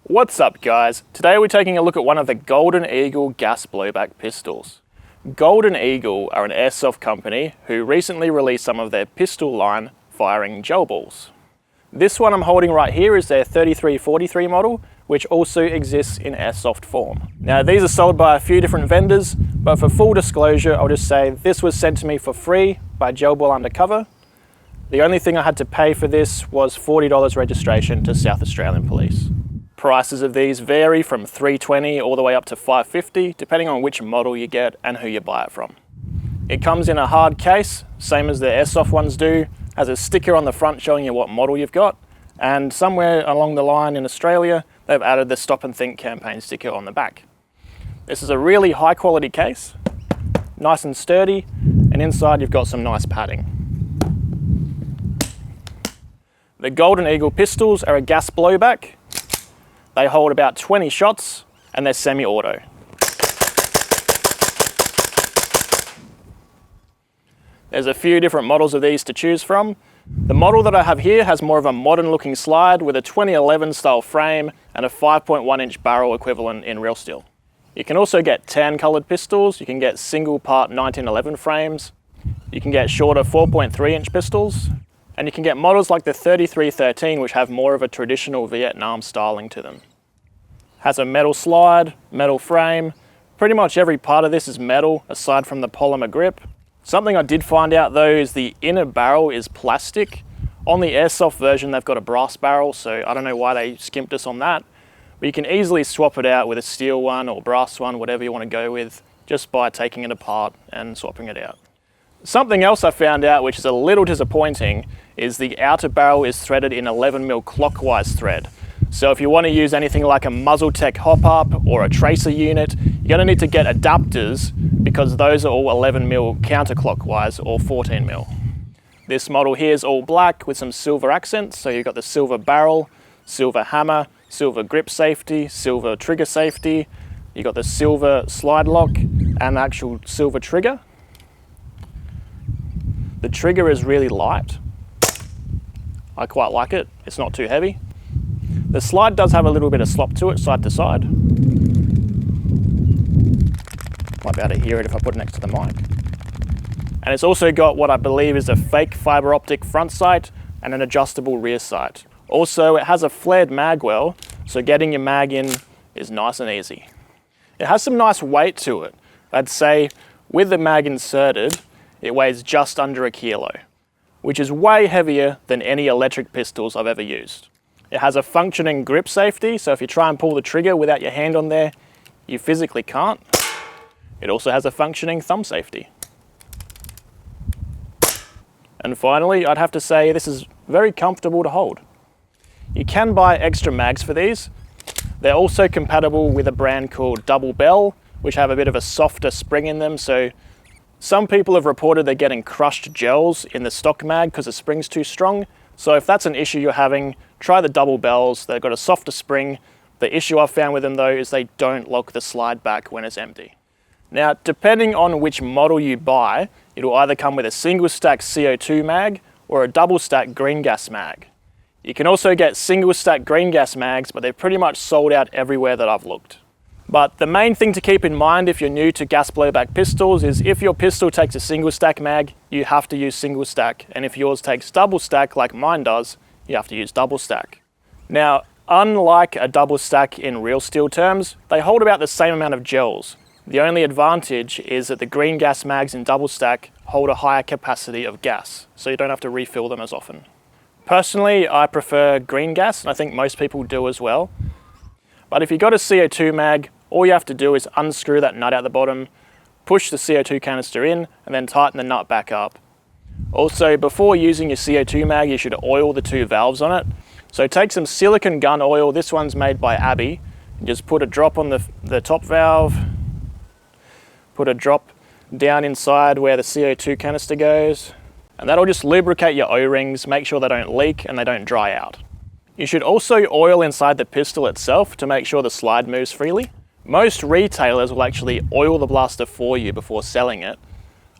What's up guys? Today we're taking a look at one of the Golden Eagle gas blowback pistols. Golden Eagle are an airsoft company who recently released some of their pistol line firing gel balls. This one I'm holding right here is their 3343 model, which also exists in airsoft form. Now these are sold by a few different vendors, but for full disclosure I'll just say this was sent to me for free by Gel Ball Undercover. The only thing I had to pay for this was $40 registration to South Australian Police. Prices of these vary from $320 all the way up to $550, depending on which model you get and who you buy it from. It comes in a hard case, same as the airsoft ones do, has a sticker on the front showing you what model you've got, and somewhere along the line in Australia, they've added the Stop and Think campaign sticker on the back. This is a really high quality case, nice and sturdy, and inside you've got some nice padding. The Golden Eagle pistols are a gas blowback. They hold about 20 shots and they're semi-auto. There's a few different models of these to choose from. The model that I have here has more of a modern looking slide with a 2011 style frame and a 5.1 inch barrel equivalent in real steel. You can also get tan coloured pistols, you can get single part 1911 frames, you can get shorter 4.3 inch pistols, and you can get models like the 3313 which have more of a traditional Vietnam styling to them. Has a metal slide, metal frame, pretty much every part of this is metal aside from the polymer grip. Something I did find out though is the inner barrel is plastic. On the airsoft version they've got a brass barrel, so I don't know why they skimped us on that, but you can easily swap it out with a steel one or brass one, whatever you want to go with, just by taking it apart and swapping it out. Something else I found out which is a little disappointing is the outer barrel is threaded in 11mm clockwise thread. So if you want to use anything like a Muzzletech hop-up or a tracer unit, you're going to need to get adapters because those are all 11mm counterclockwise or 14mm. This model here is all black with some silver accents, so you've got the silver barrel, silver hammer, silver grip safety, silver trigger safety, you've got the silver slide lock and the actual silver trigger. The trigger is really light. I quite like it, it's not too heavy. The slide does have a little bit of slop to it, side to side. Might be able to hear it if I put it next to the mic. And it's also got what I believe is a fake fibre optic front sight and an adjustable rear sight. Also, it has a flared mag well, so getting your mag in is nice and easy. It has some nice weight to it. I'd say with the mag inserted, it weighs just under 1 kilo, which is way heavier than any electric pistols I've ever used. It has a functioning grip safety, so if you try and pull the trigger without your hand on there, you physically can't. It also has a functioning thumb safety. And finally, I'd have to say this is very comfortable to hold. You can buy extra mags for these. They're also compatible with a brand called Double Bell, which have a bit of a softer spring in them, so some people have reported they're getting crushed gels in the stock mag because the spring's too strong. So if that's an issue you're having, try the Double Bells. They've got a softer spring. The issue I've found with them though is they don't lock the slide back when it's empty. Now, depending on which model you buy, it'll either come with a single stack CO2 mag or a double stack green gas mag. You can also get single stack green gas mags, but they're pretty much sold out everywhere that I've looked. But the main thing to keep in mind if you're new to gas blowback pistols is if your pistol takes a single stack mag, you have to use single stack. And if yours takes double stack like mine does, you have to use double stack. Now, unlike a double stack in real steel terms, they hold about the same amount of gels. The only advantage is that the green gas mags in double stack hold a higher capacity of gas, so you don't have to refill them as often. Personally, I prefer green gas, and I think most people do as well. But if you've got a CO2 mag, all you have to do is unscrew that nut out the bottom, push the CO2 canister in, and then tighten the nut back up. Also, before using your CO2 mag, you should oil the 2 valves on it. So take some silicone gun oil, this one's made by Abbey, and just put a drop on the top valve, put a drop down inside where the CO2 canister goes, and that'll just lubricate your O-rings, make sure they don't leak and they don't dry out. You should also oil inside the pistol itself to make sure the slide moves freely. Most retailers will actually oil the blaster for you before selling it.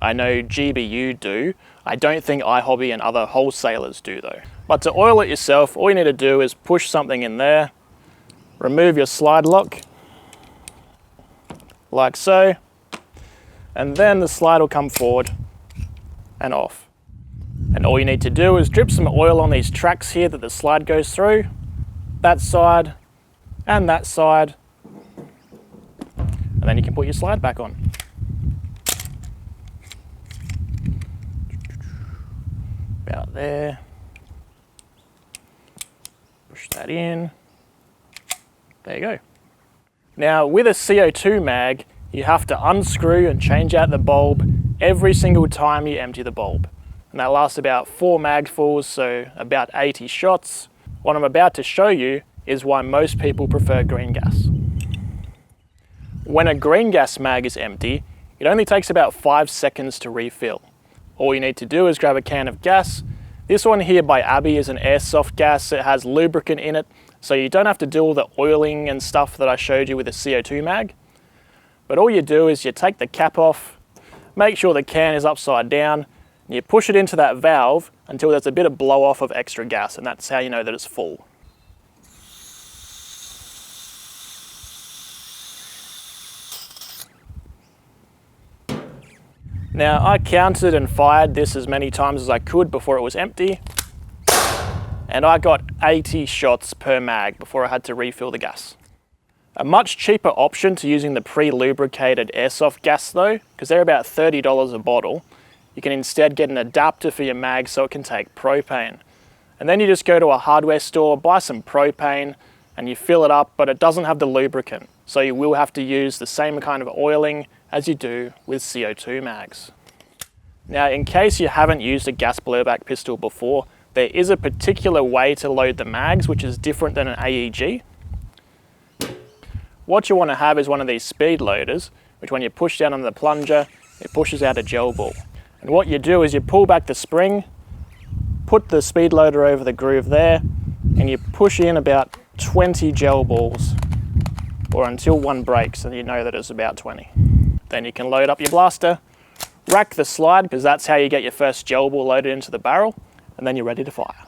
I know GBU do. I don't think iHobby and other wholesalers do though. But to oil it yourself, all you need to do is push something in there, remove your slide lock, like so, and then the slide will come forward and off. And all you need to do is drip some oil on these tracks here that the slide goes through, that side and that side, and then you can put your slide back on. About there. Push that in. There you go. Now with a CO2 mag, you have to unscrew and change out the bulb every single time you empty the bulb. And that lasts about 4 magfuls, so about 80 shots. What I'm about to show you is why most people prefer green gas. When a green gas mag is empty, it only takes about 5 seconds to refill. All you need to do is grab a can of gas. This one here by Abbey is an airsoft gas. It has lubricant in it, so you don't have to do all the oiling and stuff that I showed you with the CO2 mag. But all you do is you take the cap off, make sure the can is upside down, and you push it into that valve until there's a bit of blow off of extra gas, and that's how you know that it's full. Now I counted and fired this as many times as I could before it was empty, and I got 80 shots per mag before I had to refill the gas. A much cheaper option to using the pre-lubricated airsoft gas though, because they're about $30 a bottle, you can instead get an adapter for your mag so it can take propane. And then you just go to a hardware store, buy some propane, and you fill it up, but it doesn't have the lubricant. So you will have to use the same kind of oiling as you do with CO2 mags. Now, in case you haven't used a gas blowback pistol before, there is a particular way to load the mags, which is different than an AEG. What you want to have is one of these speed loaders, which when you push down on the plunger, it pushes out a gel ball. And what you do is you pull back the spring, put the speed loader over the groove there, and you push in about 20 gel balls, or until one breaks and you know that it's about 20. Then you can load up your blaster, rack the slide, because that's how you get your first gel ball loaded into the barrel, and then you're ready to fire.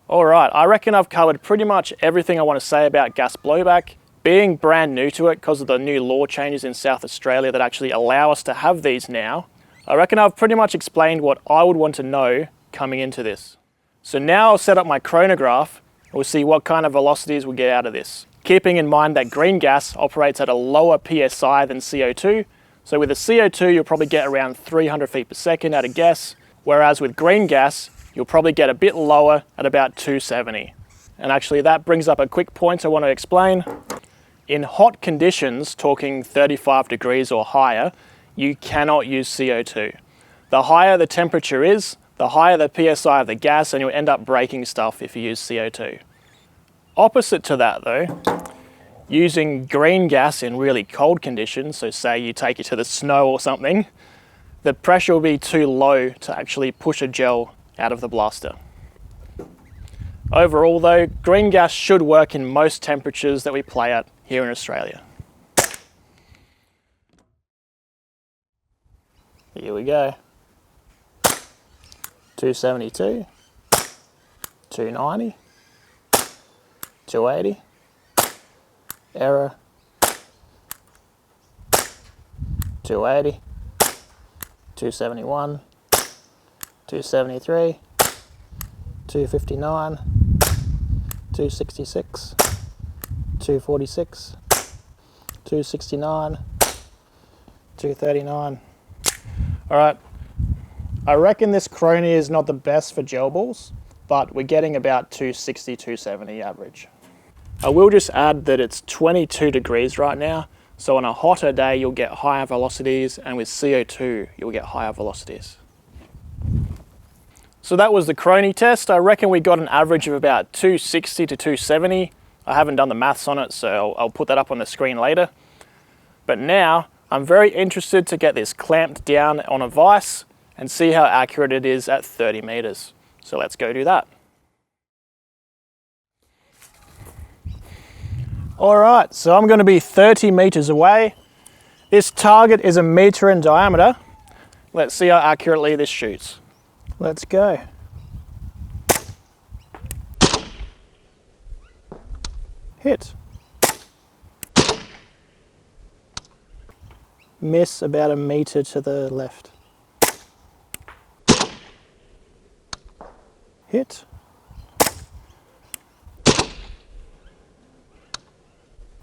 Alright, I reckon I've covered pretty much everything I want to say about gas blowback. Being brand new to it because of the new law changes in South Australia that actually allow us to have these now, I reckon I've pretty much explained what I would want to know coming into this. So now I'll set up my chronograph and we'll see what kind of velocities we'll get out of this. Keeping in mind that green gas operates at a lower PSI than CO2, so with a CO2 you'll probably get around 300 feet per second at a guess, whereas with green gas you'll probably get a bit lower at about 270. And actually that brings up a quick point I want to explain. In hot conditions, talking 35 degrees or higher, you cannot use CO2. The higher the temperature is, the higher the PSI of the gas, and you'll end up breaking stuff if you use CO2. Opposite to that though, using green gas in really cold conditions, so say you take it to the snow or something, the pressure will be too low to actually push a gel out of the blaster. Overall though, green gas should work in most temperatures that we play at here in Australia. Here we go. 272, 290, 280, error, 280, 271, 273, 259, 266, 246, 269, 239. All right, I reckon this Crony is not the best for gel balls, but we're getting about 260, 270 average. I will just add that it's 22 degrees right now, so on a hotter day you'll get higher velocities, and with CO2 you'll get higher velocities. So that was the Crony test. I reckon we got an average of about 260 to 270. I haven't done the maths on it, so I'll put that up on the screen later. But now I'm very interested to get this clamped down on a vise and see how accurate it is at 30 meters. So let's go do that. All right, so I'm going to be 30 meters away. This target is 1 meter in diameter. Let's see how accurately this shoots. Let's go. Hit. miss about 1 meter to the left. Hit.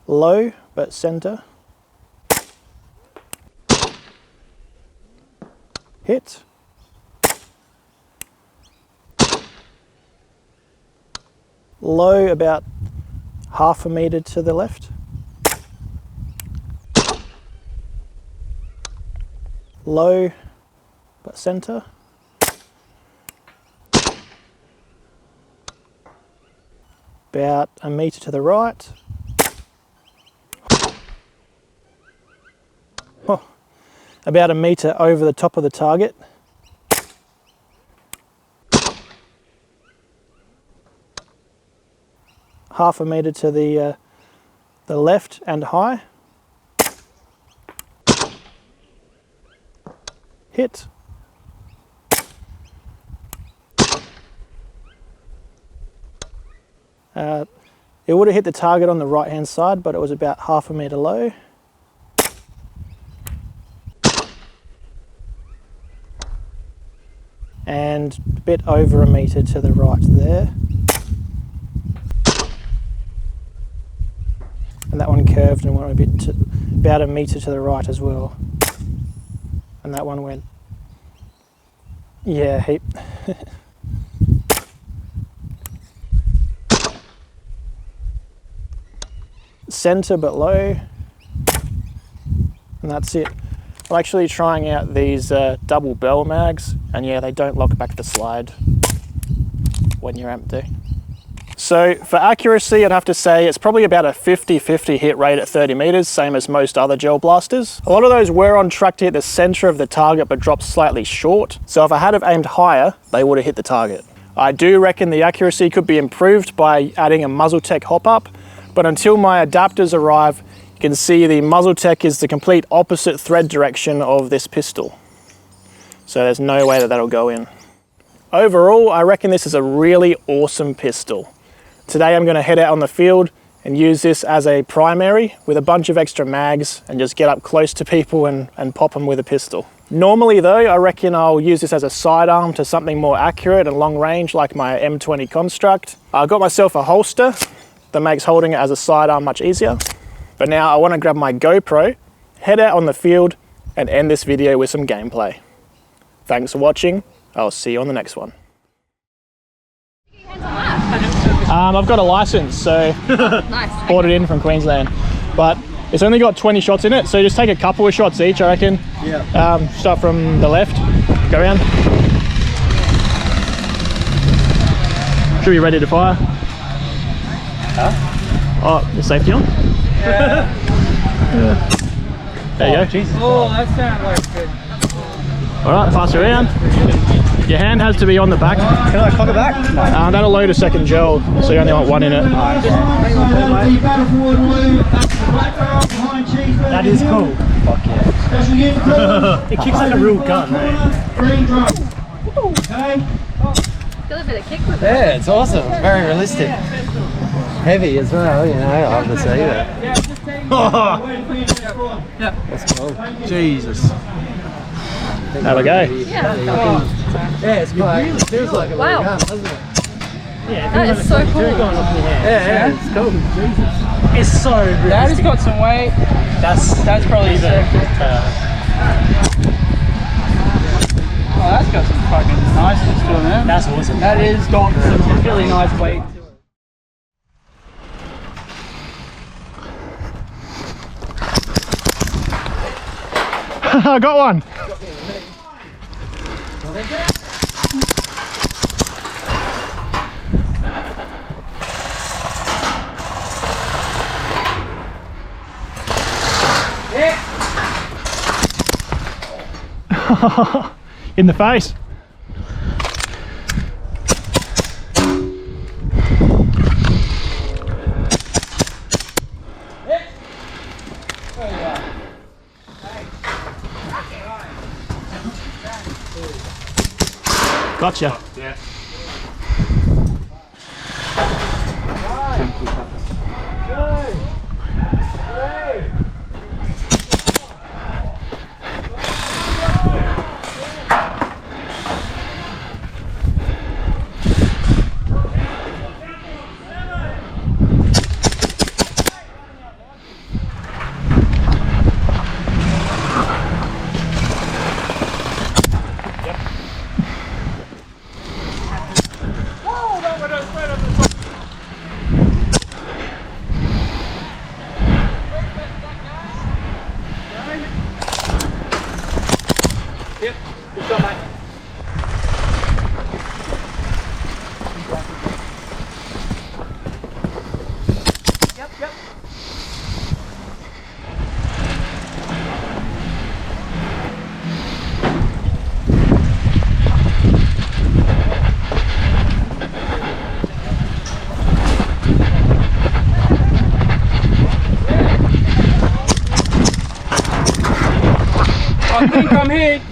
Low, but center. Hit. Low, about 1/2 meter to the left. Low, but center. About 1 meter to the right. Oh, about 1 meter over the top of the target. Half a meter to the left and high. Hit. It would have hit the target on the right hand side, but it was about 1/2 meter low. And a bit over 1 meter to the right there. And that one curved and went about 1 meter to the right as well. And that one went, yeah, heap. Center but low, and that's it. I'm actually trying out these double bell mags, and yeah, they don't lock back the slide when you're empty. So for accuracy, I'd have to say it's probably about a 50-50 hit rate at 30 meters, same as most other gel blasters. A lot of those were on track to hit the center of the target, but dropped slightly short. So if I had have aimed higher, they would have hit the target. I do reckon the accuracy could be improved by adding a muzzle tech hop up, but until my adapters arrive, you can see the muzzle tech is the complete opposite thread direction of this pistol. So there's no way that that'll go in. Overall, I reckon this is a really awesome pistol. Today I'm going to head out on the field and use this as a primary with a bunch of extra mags and just get up close to people and pop them with a pistol. Normally though, I reckon I'll use this as a sidearm to something more accurate and long range like my M20 Construct. I got myself a holster that makes holding it as a sidearm much easier. But now I want to grab my GoPro, head out on the field and end this video with some gameplay. Thanks for watching. I'll see you on the next one. I've got a license, so nice. Bought it in from Queensland, but it's only got 20 shots in it, so just take a couple of shots each, I reckon. Yeah. Start from the left, go around. Should be ready to fire. Huh? Oh, your safety on? Yeah. Yeah. There you go. Jesus. Oh, that sounds like good. All right, pass it around. Your hand has to be on the back. Can I cock it back? That'll load a second gel, so you only want one in it. That is cool. Fuck yeah. It kicks like a real gun, right? Got a bit of kick with it. Yeah, it's awesome. It's very realistic. Heavy as well, you know, I have to say that. That's cool. Jesus. Have a go. Yeah, it's quite, it feels like a wow. gun, doesn't it? Yeah, that is so cool. Yeah, it's cool. Jesus. It's so realistic. That has got some weight. That's probably the. Oh, that's got some fucking niceness to it, man. That's awesome. That is got some really nice weight. I got one. In the face. Gotcha. Yeah. I think I'm hit.